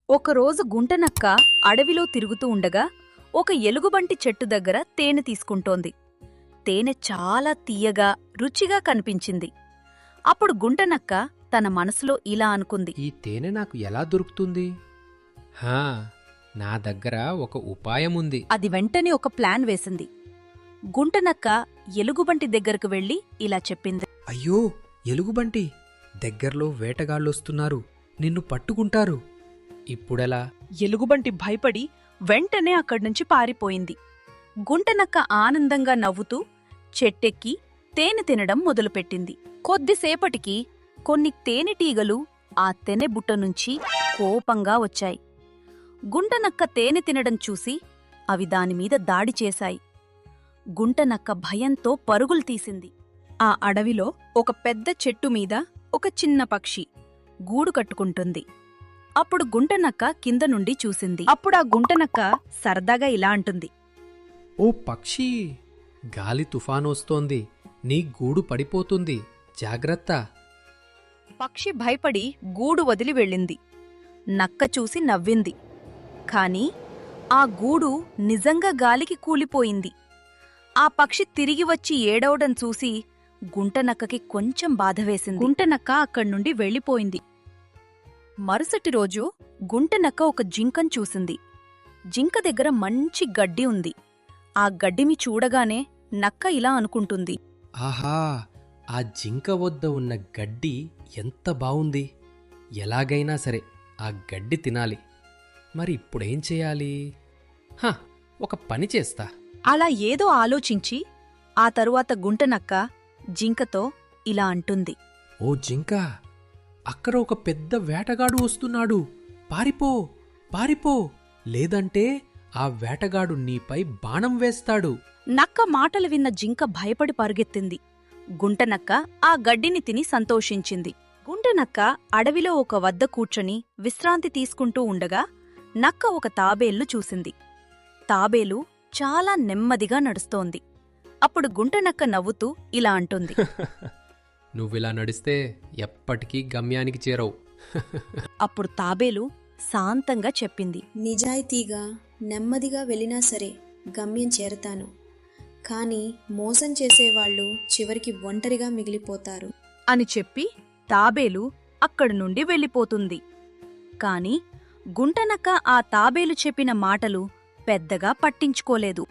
ఒకరోజు గుంటనక్క అడవిలో తిరుగుతూ ఉండగా ఒక ఎలుగుబంటి చెట్టు దగ్గర తేనె తీసుకుంటోంది. తేనె చాలా తియ్యగా రుచిగా కనిపించింది. అప్పుడు గుంటనక్క తన మనసులో ఇలా అనుకుంది, ఈ తేనె నాకు ఎలా దొరుకుతుంది? హా, నా దగ్గర ఒక ఉపాయముంది. అది వెంటనే ఒక ప్లాన్ వేసింది. గుంటనక్క ఎలుగుబంటి దగ్గరకు వెళ్లి ఇలా చెప్పింది, అయ్యో ఎలుగుబంటి, దగ్గర్లో వేటగాళ్ళొస్తున్నారు, నిన్ను పట్టుకుంటారు. ఇప్పుడెలా? ఎలుగుబంటి భయపడి వెంటనే అక్కడ్నుంచి పారిపోయింది. గుంటనక్క ఆనందంగా నవ్వుతూ చెట్టెక్కి తేనె తినడం మొదలుపెట్టింది. కొద్దిసేపటికి కొన్ని తేనెటీగలు ఆ తెనె బుట్టనుంచి కోపంగా వచ్చాయి. గుంటనక్క తేనె తినడం చూసి అవి దానిమీద దాడి చేశాయి. గుంటనక్క భయంతో పరుగులు తీసింది. ఆ అడవిలో ఒక పెద్ద చెట్టుమీద ఒక చిన్న పక్షి గూడు కట్టుకుంటుంది. అప్పుడు గుంటనక్క కింద నుండి చూసింది. అప్పుడా గుంటనక్క సరదాగా ఇలా అంటుంది, ఓ పక్షి, గాలి తుఫానొస్తోంది, నీ గూడు పడిపోతుంది, జాగ్రత్త. పక్షి భయపడి గూడు వదిలి వెళ్ళింది. నక్క చూసి నవ్వింది. కాని ఆ గూడు నిజంగా గాలికి కూలిపోయింది. ఆ పక్షి తిరిగి వచ్చి ఏడవడం చూసి గుంటనక్కకి కొంచెం బాధవేసింది. గుంటనక్క అక్కడ్నుండి వెళ్ళిపోయింది. మరుసటి రోజు గుంటనక్క ఒక జింకను చూసింది. జింక దగ్గర మంచి గడ్డి ఉంది. ఆ గడ్డిని చూడగానే నక్క ఇలా అనుకుంటుంది, ఆహా, ఆ జింక వద్ద ఉన్న గడ్డి ఎంత బావుంది! ఎలాగైనా సరే ఆ గడ్డి తినాలి. మరి ఇప్పుడేం చేయాలి? హ, ఒక పని చేస్తా. అలా ఏదో ఆలోచించి ఆ తరువాత గుంటనక్క జింకతో ఇలా అంటుంది, ఓ జింక, అక్కడ ఒక పెద్ద వేటగాడు వస్తున్నాడు, పారిపో, పారిపో, లేదంటే ఆ వేటగాడు నీపై బాణం వేస్తాడు. నక్క మాటలు విన్న జింక భయపడి పరుగెత్తింది. గుంటనక్క ఆ గడ్డిని తిని సంతోషించింది. గుంటనక్క అడవిలో ఒక వద్ద కూర్చొని విశ్రాంతి తీసుకుంటూ ఉండగా నక్క ఒక తాబేలును చూసింది. తాబేలు చాలా నెమ్మదిగా నడుస్తోంది. అప్పుడు గుంటనక్క నవ్వుతూ ఇలా అంటుంది, నువ్విలా నడిస్తే ఎప్పటికీ గమ్యానికి చేరవు. అప్పుడు తాబేలు శాంతంగా చెప్పింది, నిజాయితీగా నెమ్మదిగా వెళ్ళినా సరే గమ్యం చేరతాను. కానీ మోసం చేసేవాళ్ళు చివరికి ఒంటరిగా మిగిలిపోతారు అని చెప్పి తాబేలు అక్కడి నుండి వెళ్ళిపోతుంది. కాని గుంటనక్క ఆ తాబేలు చెప్పిన మాటలు పెద్దగా పట్టించుకోలేదు.